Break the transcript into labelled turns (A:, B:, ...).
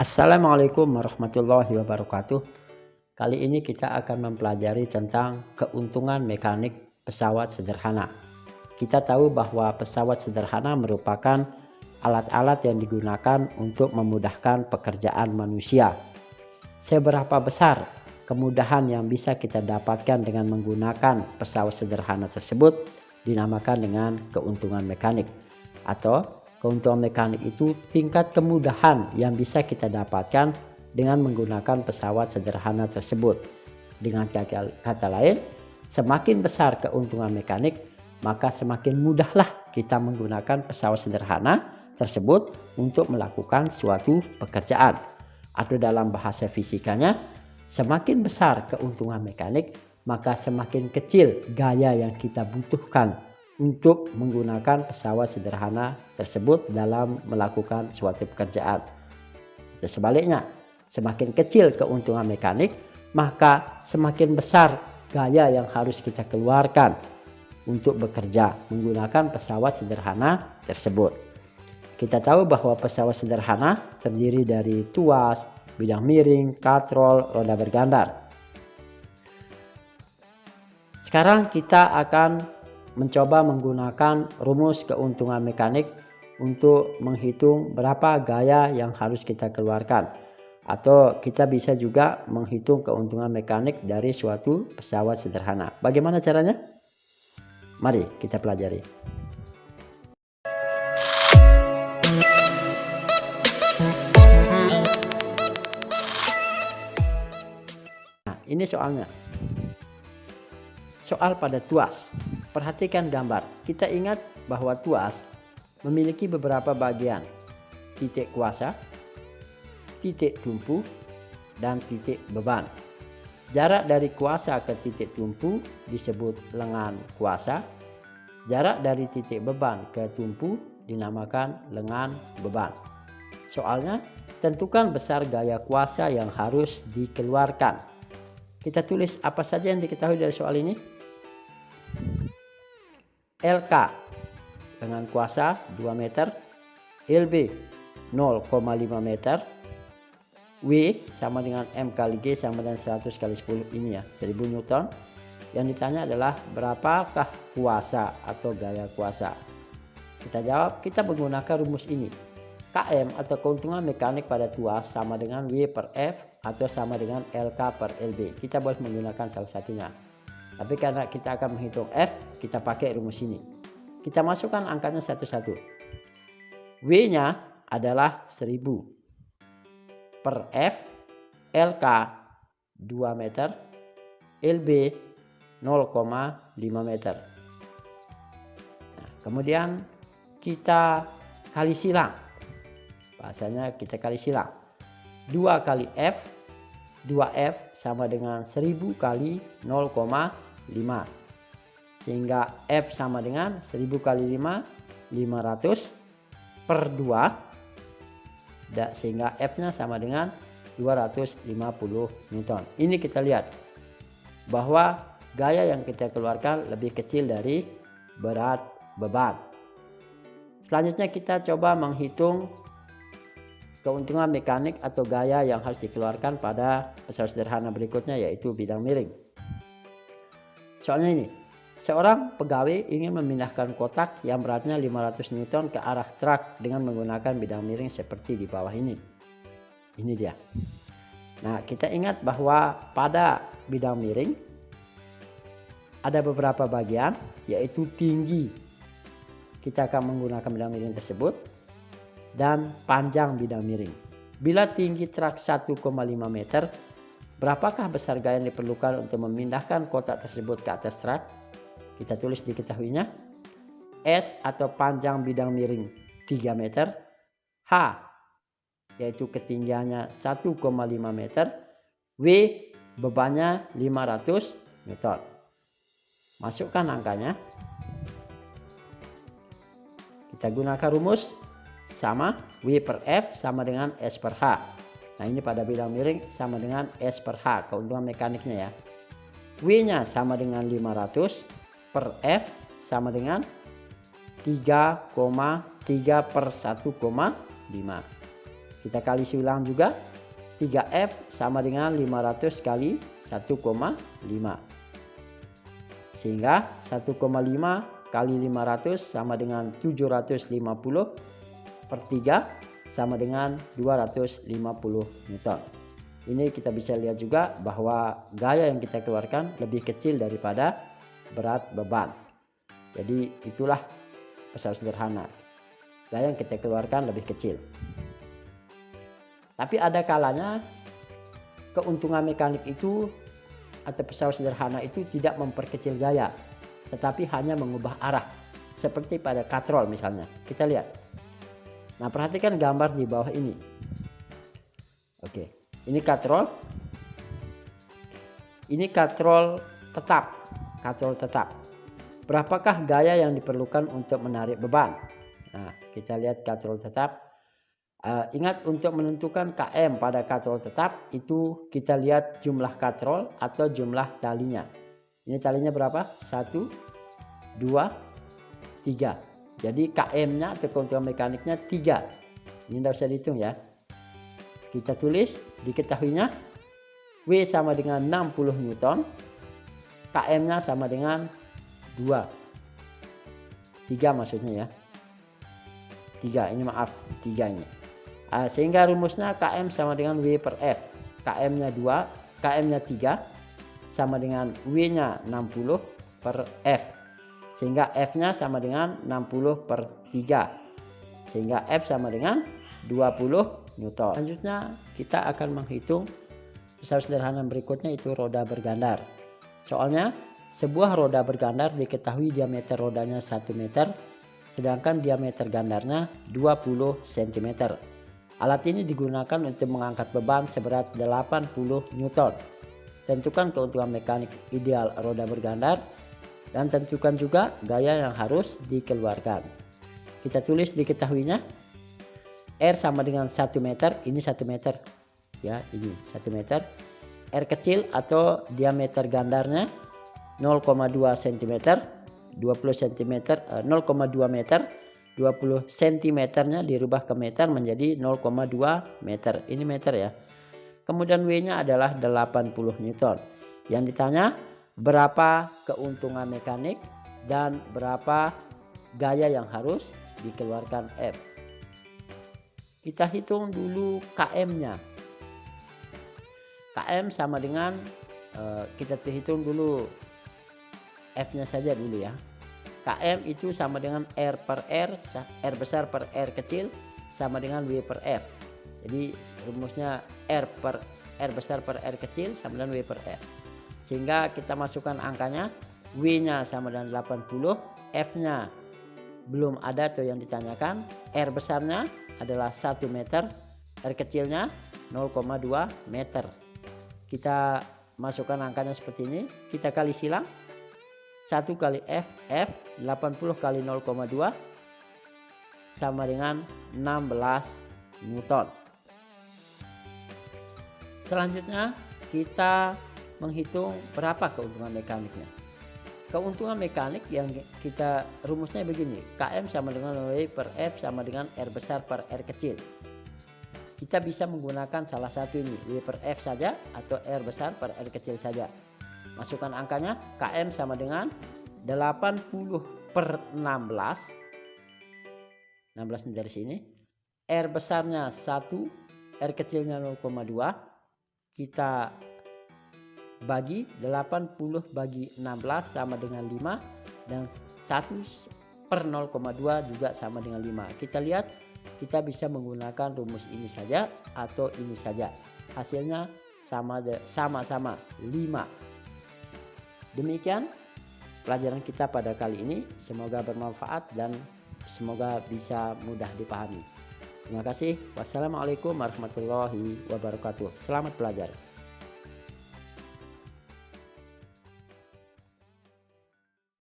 A: Assalamualaikum warahmatullahi wabarakatuh. Kali ini kita akan mempelajari tentang keuntungan mekanik pesawat sederhana. Kita tahu bahwa pesawat sederhana merupakan alat-alat yang digunakan untuk memudahkan pekerjaan manusia. Seberapa besar kemudahan yang bisa kita dapatkan dengan menggunakan pesawat sederhana tersebut dinamakan dengan keuntungan mekanik. Atau keuntungan mekanik itu tingkat kemudahan yang bisa kita dapatkan dengan menggunakan pesawat sederhana tersebut. Dengan kata lain, semakin besar keuntungan mekanik, maka semakin mudahlah kita menggunakan pesawat sederhana tersebut untuk melakukan suatu pekerjaan. Atau dalam bahasa fisikanya, semakin besar keuntungan mekanik, maka semakin kecil gaya yang kita butuhkan untuk menggunakan pesawat sederhana tersebut dalam melakukan suatu pekerjaan. Atau sebaliknya, semakin kecil keuntungan mekanik, maka semakin besar gaya yang harus kita keluarkan untuk bekerja menggunakan pesawat sederhana tersebut. Kita tahu bahwa pesawat sederhana terdiri dari tuas, bidang miring, katrol, roda bergandar. Sekarang kita akan mencoba menggunakan rumus keuntungan mekanik untuk menghitung berapa gaya yang harus kita keluarkan. Atau kita bisa juga menghitung keuntungan mekanik dari suatu pesawat sederhana. Bagaimana caranya? Mari kita pelajari. Nah, ini soalnya. Soal pada tuas. Perhatikan gambar. Kita ingat bahwa tuas memiliki beberapa bagian. Titik kuasa, titik tumpu, dan titik beban. Jarak dari kuasa ke titik tumpu disebut lengan kuasa. Jarak dari titik beban ke tumpu dinamakan lengan beban. Soalnya, tentukan besar gaya kuasa yang harus dikeluarkan. Kita tulis apa saja yang diketahui dari soal ini. LK dengan kuasa 2 meter, LB 0,5 meter, W sama dengan M kali G sama dengan 100 kali 10 ini ya, 1000 Newton. Yang ditanya adalah berapakah kuasa atau gaya kuasa. Kita jawab, kita menggunakan rumus ini. KM atau keuntungan mekanik pada tuas sama dengan W per F atau sama dengan LK per LB. Kita boleh menggunakan salah satunya. Tapi karena kita akan menghitung F, kita pakai rumus ini. Kita masukkan angkanya satu-satu. W-nya adalah 1000 per F, LK 2 meter, LB 0,5 meter. Nah, kemudian kita kali silang. Bahasanya kita kali silang. 2 kali F, 2F sama dengan 1000 kali 0,5. Sehingga F sama dengan 1000 kali 5, 500 per 2. Sehingga F-nya sama dengan 250 Newton. Ini kita lihat bahwa gaya yang kita keluarkan lebih kecil dari berat beban. Selanjutnya kita coba menghitung keuntungan mekanik atau gaya yang harus dikeluarkan pada pesawat sederhana berikutnya, yaitu bidang miring. Soalnya ini, seorang pegawai ingin memindahkan kotak yang beratnya 500 Newton ke arah truk dengan menggunakan bidang miring seperti di bawah ini. Ini dia. Nah, kita ingat bahwa pada bidang miring ada beberapa bagian, yaitu tinggi. Kita akan menggunakan bidang miring tersebut dan panjang bidang miring. Bila tinggi truk 1,5 meter, berapakah besar gaya yang diperlukan untuk memindahkan kotak tersebut ke atas truk? Kita tulis diketahuinya. S atau panjang bidang miring 3 meter. H yaitu ketinggiannya 1,5 meter. W bebannya 500 Newton. Masukkan angkanya. Kita gunakan rumus sama W per F sama dengan S per H. Nah, ini pada bidang miring sama dengan S per H, keuntungan mekaniknya ya. W-nya sama dengan 500 per F sama dengan 3,3 per 1,5. Kita kalisi ulang juga. 3F sama dengan 500 kali 1,5. Sehingga 1,5 kali 500 sama dengan 750 per 3 sama dengan 250 Newton. Ini kita bisa lihat juga bahwa gaya yang kita keluarkan lebih kecil daripada berat beban. Jadi itulah pesawat sederhana. Gaya yang kita keluarkan lebih kecil. Tapi ada kalanya keuntungan mekanik itu atau pesawat sederhana itu tidak memperkecil gaya, tetapi hanya mengubah arah. Seperti pada katrol misalnya. Kita lihat. Nah, perhatikan gambar di bawah ini. Oke, ini katrol. Ini katrol tetap. Katrol tetap. Berapakah gaya yang diperlukan untuk menarik beban? Nah, kita lihat katrol tetap. Ingat, untuk menentukan KM pada katrol tetap itu kita lihat jumlah katrol atau jumlah talinya. Ini talinya berapa? 1, 2, 3. Jadi KM-nya atau keuntungan mekaniknya 3. Ini tidak usah dihitung ya. Kita tulis, diketahuinya W sama dengan 60 Newton. KM-nya sama dengan 2. 3 maksudnya ya. 3, ini maaf, 3 ini. Sehingga rumusnya KM sama dengan W per F. KM-nya 2, KM-nya 3 sama dengan W-nya 60 per F. Sehingga F-nya sama dengan 60 per 3. Sehingga F sama dengan 20 Newton. Selanjutnya kita akan menghitung pesawat sederhana berikutnya, itu roda bergandar. Soalnya sebuah roda bergandar diketahui diameter rodanya 1 meter. Sedangkan diameter gandarnya 20 cm. Alat ini digunakan untuk mengangkat beban seberat 80 Newton. Tentukan keuntungan mekanik ideal roda bergandar. Dan tentukan juga gaya yang harus dikeluarkan. Kita tulis diketahuinya. R sama dengan 1 meter. Ini 1 meter. Ya, ini 1 meter. R kecil atau diameter gandarnya 0,2 cm. 20 cm, 0,2 meter. 20 cm-nya dirubah ke meter menjadi 0,2 meter. Ini meter ya. Kemudian W-nya adalah 80 Newton. Yang ditanya berapa keuntungan mekanik dan berapa gaya yang harus dikeluarkan F. Kita hitung dulu KM-nya. KM sama dengan kita hitung dulu F-nya saja dulu ya. KM itu sama dengan R per R, R besar per R kecil sama dengan W per F. Jadi rumusnya R besar per R kecil sama dengan W per R. Sehingga kita masukkan angkanya, W-nya sama dengan 80, F-nya belum ada tuh yang ditanyakan, R besarnya adalah 1 meter, R kecilnya 0,2 meter. Kita masukkan angkanya seperti ini, kita kali silang. 1 kali F, 80 kali 0,2 sama dengan 16 Newton. Selanjutnya kita menghitung berapa keuntungan mekaniknya. Keuntungan mekanik yang kita rumusnya begini. KM sama dengan W per F sama dengan R besar per R kecil. Kita bisa menggunakan salah satu ini, W per F saja atau R besar per R kecil saja. Masukkan angkanya, KM sama dengan 80 per 16. 16 dari sini. R besarnya 1, R kecilnya 0,2. Kita bagi 80 bagi 16 sama dengan 5. Dan 1 per 0,2 juga sama dengan 5. Kita lihat, kita bisa menggunakan rumus ini saja atau ini saja. Hasilnya sama-sama 5. Demikian pelajaran kita pada kali ini. Semoga bermanfaat dan semoga bisa mudah dipahami. Terima kasih. Wassalamualaikum warahmatullahi wabarakatuh. Selamat belajar.